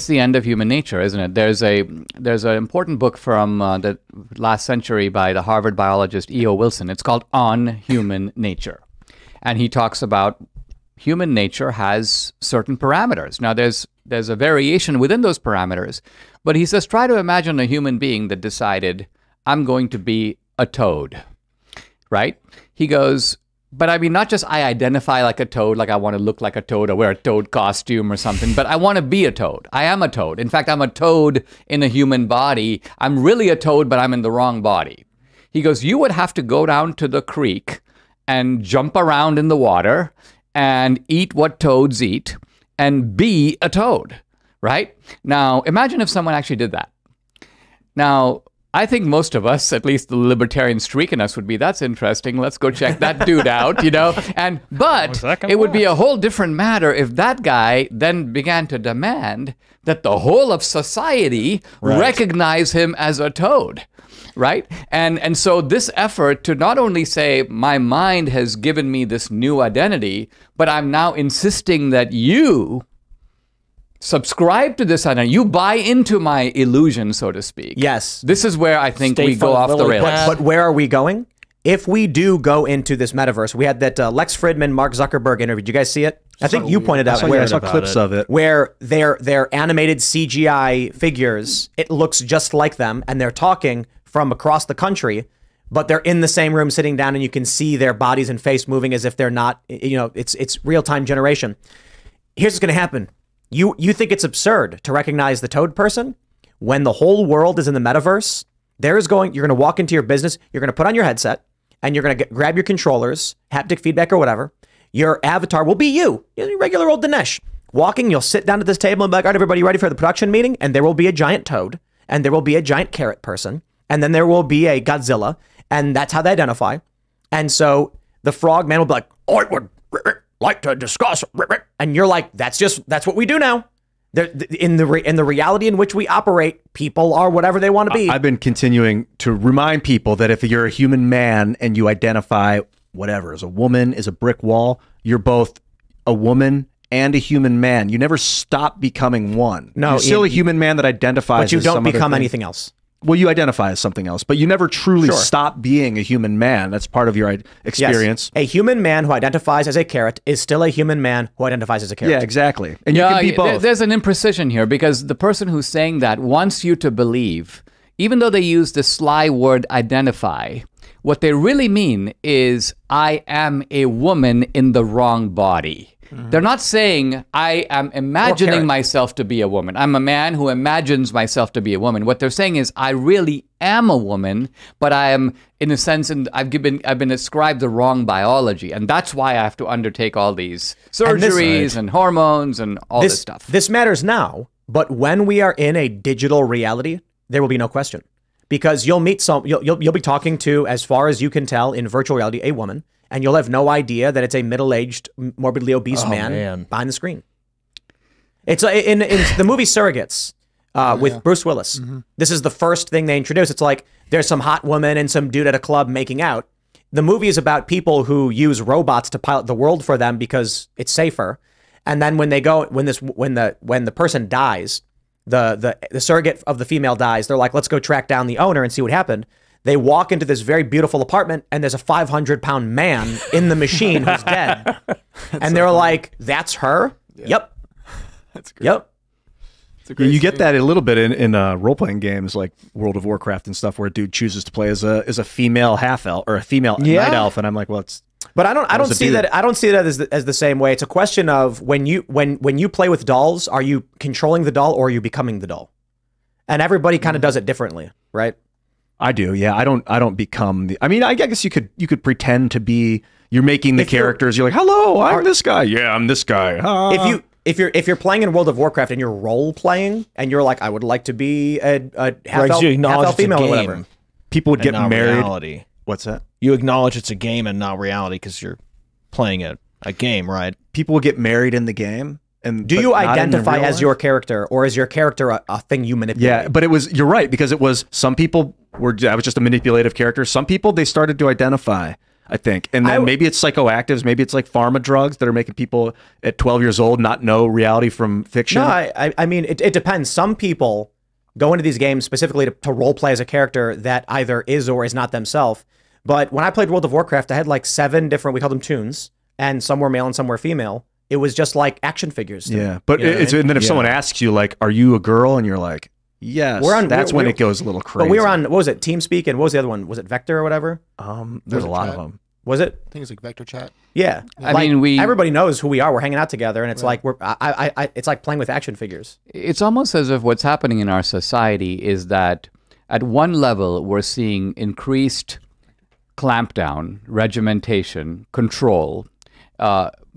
It's the end of human nature, isn't it? There's an important book from the last century by the Harvard biologist E.O. Wilson. It's called On Human Nature. And he talks about human nature has certain parameters. Now, there's a variation within those parameters, but he says, try to imagine a human being that decided, I'm going to be a toad, right? He goes, but I mean, not just I identify like a toad, like I want to look like a toad or wear a toad costume or something, but I want to be a toad. I am a toad. In fact, I'm a toad in a human body. I'm really a toad, but I'm in the wrong body. He goes, you would have to go down to the creek and jump around in the water and eat what toads eat and be a toad, right? Now, imagine if someone actually did that. Now, I think most of us, at least the libertarian streak in us, would be, that's interesting. Let's go check that dude out, you know? But it would be a whole different matter if that guy then began to demand that the whole of society recognize him as a toad, right? And so this effort to not only say, my mind has given me this new identity, but I'm now insisting that you subscribe to this identity. You buy into my illusion, so to speak. Yes. This is where I think we go off the rails. But where are we going? If we do go into this metaverse, we had that Lex Fridman, Mark Zuckerberg interview. Did you guys see it? I think you pointed out I saw clips of it. Where they're animated CGI figures. It looks just like them, and they're talking from across the country, but they're in the same room sitting down, and you can see their bodies and face moving as if they're not, you know, it's real-time generation. Here's what's going to happen. You think it's absurd to recognize the toad person when the whole world is in the metaverse? You're going to walk into your business, you're going to put on your headset, and you're going to grab your controllers, haptic feedback or whatever. Your avatar will be you, regular old Dinesh. Walking, you'll sit down at this table and be like, all right, everybody ready for the production meeting? And there will be a giant toad, and there will be a giant carrot person, and then there will be a Godzilla, and that's how they identify. And so the frog man will be like, I would like to discuss, and you're like, that's what we do now. In the reality in which we operate, people are whatever they want to be. I've been continuing to remind people that if you're a human man and you identify whatever as a woman, as a brick wall, you're both a woman and a human man. You never stop becoming one. No, you're still a human man that identifies. But you as don't some other become thing. anything else. Well, you identify as something else, but you never truly stop being a human man. That's part of your experience. Yes. A human man who identifies as a carrot is still a human man who identifies as a carrot. Yeah, exactly. And you can be both. There's an imprecision here because the person who's saying that wants you to believe, even though they use the sly word identify, what they really mean is I am a woman in the wrong body. They're not saying I am imagining myself to be a woman. I'm a man who imagines myself to be a woman. What they're saying is I really am a woman, but I am, in a sense, and I've been ascribed the wrong biology, and that's why I have to undertake all these surgeries and hormones and all this stuff. This matters now, but when we are in a digital reality, there will be no question, because you'll meet you'll be talking to, as far as you can tell, in virtual reality, a woman. And you'll have no idea that it's a middle-aged, morbidly obese man behind the screen. It's in the movie Surrogates with Bruce Willis. This is the first thing they introduce. It's like there's some hot woman and some dude at a club making out. The movie is about people who use robots to pilot the world for them because it's safer. And then when the person dies, the surrogate of the female dies, they're like, let's go track down the owner and see what happened. They walk into this very beautiful apartment, and there's a 500-pound man in the machine who's dead. And they're like, that's her? Yeah. Yep. That's great. Yep. You get that a little bit in role-playing games like World of Warcraft and stuff, where a dude chooses to play as a female half-elf or a female night elf, and I'm like, well, it's... But I don't see that as the same way. It's a question of when you play with dolls, are you controlling the doll or are you becoming the doll? And everybody kind of does it differently, right? I do, yeah. I don't become the. I mean, I guess you could pretend to be. You're making the characters. You're like, hello, I'm this guy. Yeah, I'm this guy. If you're playing in World of Warcraft and you're role playing and you're like, I would like to be a half elf female or whatever. People would get married. Reality. What's that? You acknowledge it's a game and not reality because you're playing a game, right? People would get married in the game. And do you identify as your character, or is your character a thing you manipulate? Yeah, but you're right, because it was some people that was just a manipulative character. Some people, they started to identify. I think. And then maybe it's psychoactives, maybe it's like pharma drugs that are making people at 12 years old not know reality from fiction. No, I mean, it depends. Some people go into these games specifically to role play as a character that either is or is not themselves. But when I played World of Warcraft, I had like 7 different, we call them toons, and some were male and some were female. It was just like action figures. Yeah, but and then if someone asks you like, "Are you a girl?" and you're like, "Yes," that's when it goes a little crazy. But we were on, what was it, TeamSpeak, and what was the other one? Was it Vector or whatever? There's a lot of them. Was it? I think it's like Vector Chat. Yeah, I mean, everybody knows who we are. We're hanging out together, and it's like it's like playing with action figures. It's almost as if what's happening in our society is that at one level we're seeing increased clampdown, regimentation, control,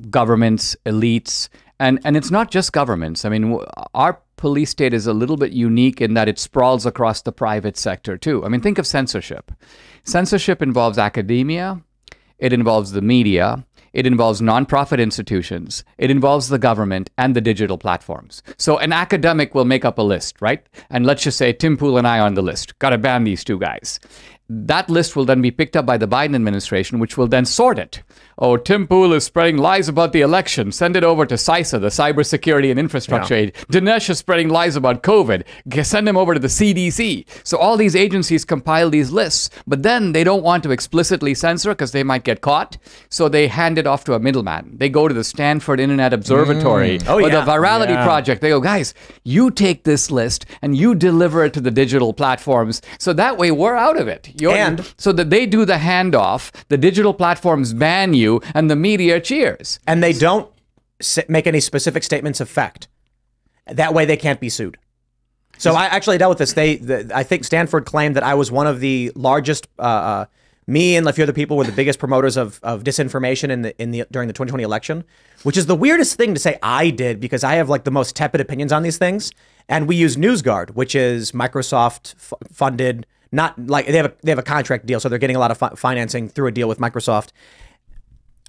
governments, elites, and it's not just governments. I mean, our police state is a little bit unique in that it sprawls across the private sector too. I mean, think of censorship. Censorship involves academia, it involves the media, it involves nonprofit institutions, it involves the government and the digital platforms. So an academic will make up a list, right? And let's just say Tim Pool and I are on the list. Got to ban these 2 guys. That list will then be picked up by the Biden administration, which will then sort it. Oh, Tim Pool is spreading lies about the election. Send it over to CISA, the Cybersecurity and Infrastructure Aid. Dinesh is spreading lies about COVID. Send him over to the CDC. So all these agencies compile these lists, but then they don't want to explicitly censor because they might get caught. So they hand it off to a middleman. They go to the Stanford Internet Observatory or the Virality Project. They go, guys, you take this list and you deliver it to the digital platforms. So that way we're out of it. So that they do the handoff, the digital platforms ban you, and the media cheers. And they don't make any specific statements of fact. That way they can't be sued. So I actually dealt with this. I think Stanford claimed that I was one of the largest, me and a few other people were the biggest promoters of disinformation during the 2020 election, which is the weirdest thing to say I did because I have like the most tepid opinions on these things. And we use NewsGuard, which is Microsoft funded. Not like they have a contract deal, so they're getting a lot of financing through a deal with Microsoft.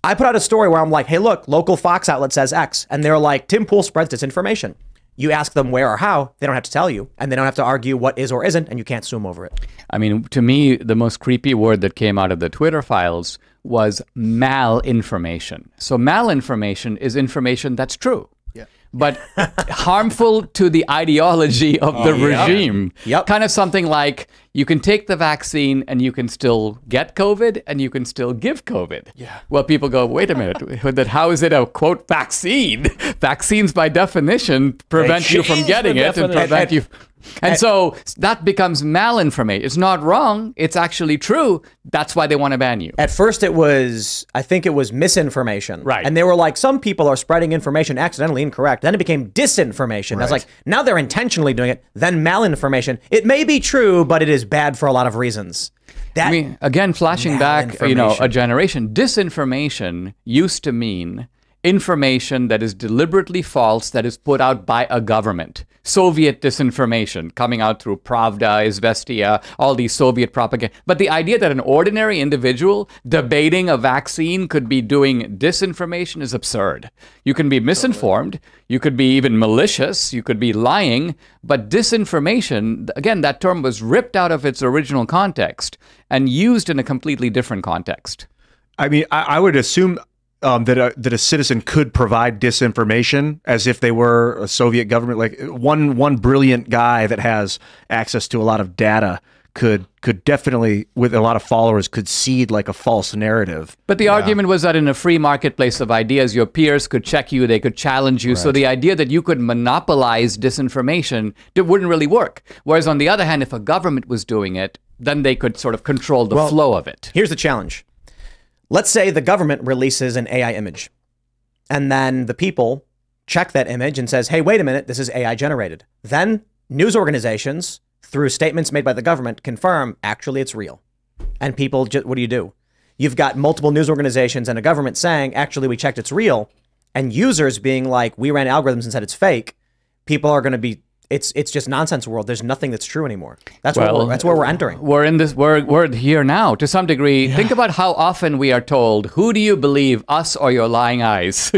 I put out a story where I'm like, hey, look, local Fox outlet says X. And they're like, Tim Pool spreads disinformation. You ask them where or how, they don't have to tell you. And they don't have to argue what is or isn't, and you can't sue them over it. I mean, to me, the most creepy word that came out of the Twitter files was malinformation. So malinformation is information that's true. But harmful to the ideology of the regime. Kind of something like you can take the vaccine and you can still get COVID and you can still give COVID. Well, people go, wait a minute, how is it a, quote, vaccine? Vaccines by definition prevent you from getting it and prevent you... And so that becomes malinformation. It's not wrong. It's actually true. That's why they want to ban you. At first it was, I think it was misinformation. Right. And they were like, some people are spreading information accidentally incorrect. Then it became disinformation. I was like, now they're intentionally doing it. Then malinformation. It may be true, but it is bad for a lot of reasons. I mean, again, flashing back, a generation, disinformation used to mean information that is deliberately false that is put out by a government. Soviet disinformation coming out through Pravda, Izvestia, all these Soviet propaganda. But the idea that an ordinary individual debating a vaccine could be doing disinformation is absurd. You can be misinformed, you could be even malicious, you could be lying, but disinformation, again, that term was ripped out of its original context and used in a completely different context. I mean, I would assume that a citizen could provide disinformation as if they were a Soviet government. Like one brilliant guy that has access to a lot of data could definitely, with a lot of followers, could seed like a false narrative. But the argument was that in a free marketplace of ideas, your peers could check you, they could challenge you. Right. So the idea that you could monopolize disinformation, it wouldn't really work. Whereas on the other hand, if a government was doing it, then they could sort of control the flow of it. Here's the challenge. Let's say the government releases an AI image, and then the people check that image and says, hey, wait a minute, this is AI generated. Then news organizations, through statements made by the government, confirm, actually, it's real. And people, what do? You've got multiple news organizations and a government saying, actually, we checked, it's real. And users being like, we ran algorithms and said it's fake. People are going to be it's just nonsense world. There's nothing that's true anymore. That's where we're entering. We're in this. We're here now to some degree. Think about how often we are told, "Who do you believe, us or your lying eyes?"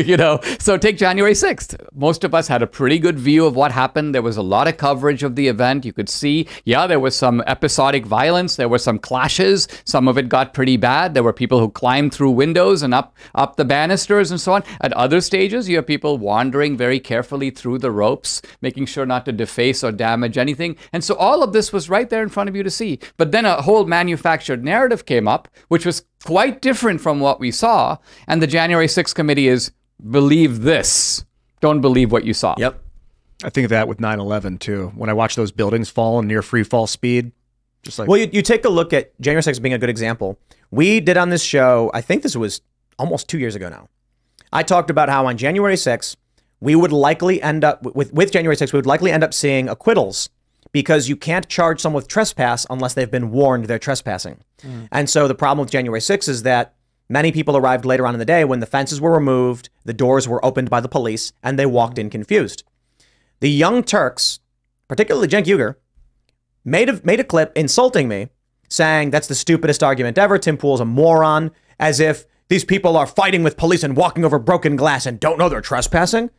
So take January 6th. Most of us had a pretty good view of what happened. There was a lot of coverage of the event. You could see, there was some episodic violence. There were some clashes. Some of it got pretty bad. There were people who climbed through windows and up the banisters and so on. At other stages, you have people wandering very carefully through the ropes, making sure not to deface or damage anything. And so all of this was right there in front of you to see. But then a whole manufactured narrative came up, which was quite different from what we saw. And the January 6th committee is, believe this. Don't believe what you saw. Yep. I think of that with 9/11 too. When I watch those buildings fall in near free fall speed, just like... Well, you take a look at January 6th being a good example. We did on this show, I think this was almost 2 years ago now. I talked about how on January 6th, we would likely end up with January 6th, we would likely end up seeing acquittals because you can't charge someone with trespass unless they've been warned they're trespassing. And so the problem with January 6th is that many people arrived later on in the day when the fences were removed, the doors were opened by the police, and they walked in confused. The Young Turks, particularly Cenk Uygur, made a clip insulting me, saying that's the stupidest argument ever. Tim Pool's a moron, as if these people are fighting with police and walking over broken glass and don't know they're trespassing.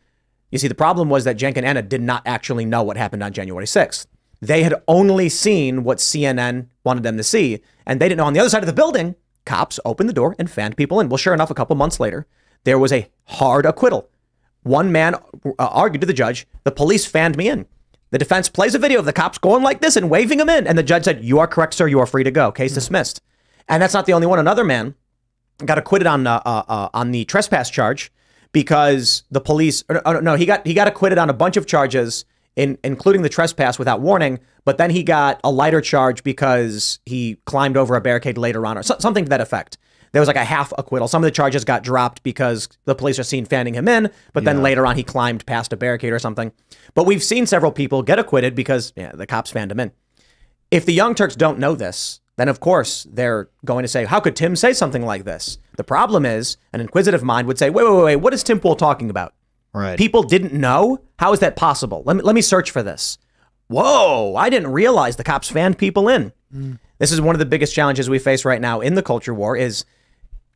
You see, the problem was that Cenk and Anna did not actually know what happened on January 6th. They had only seen what CNN wanted them to see, and they didn't know on the other side of the building, cops opened the door and fanned people in. Well, sure enough, a couple months later, there was a hard acquittal. One man argued to the judge, the police fanned me in. The defense plays a video of the cops going like this and waving him in, and the judge said, you are correct, sir, you are free to go. Case dismissed. And that's not the only one. Another man got acquitted on the trespass charge because the police, he got acquitted on a bunch of charges, including the trespass without warning, but then he got a lighter charge because he climbed over a barricade later on, or something to that effect. There was like a half acquittal. Some of the charges got dropped because the police are seen fanning him in, but then later on he climbed past a barricade or something. But we've seen several people get acquitted because the cops fanned him in. If the Young Turks don't know this, then of course they're going to say, how could Tim say something like this? The problem is an inquisitive mind would say, wait, what is Tim Pool talking about? Right. People didn't know? How is that possible? Let me search for this. Whoa, I didn't realize the cops fanned people in. This is one of the biggest challenges we face right now in the culture war is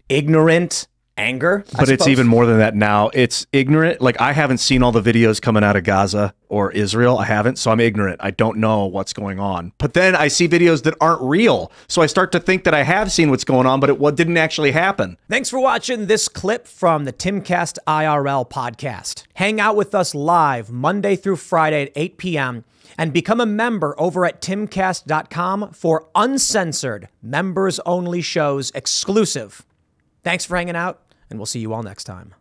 ignorant anger. But it's even more than that now. It's ignorant. Like, I haven't seen all the videos coming out of Gaza or Israel. I haven't. So I'm ignorant. I don't know what's going on. But then I see videos that aren't real. So I start to think that I have seen what's going on, but it didn't actually happen. Thanks for watching this clip from the Timcast IRL podcast. Hang out with us live Monday through Friday at 8 p.m. and become a member over at timcast.com for uncensored, members-only shows exclusive. Thanks for hanging out, and we'll see you all next time.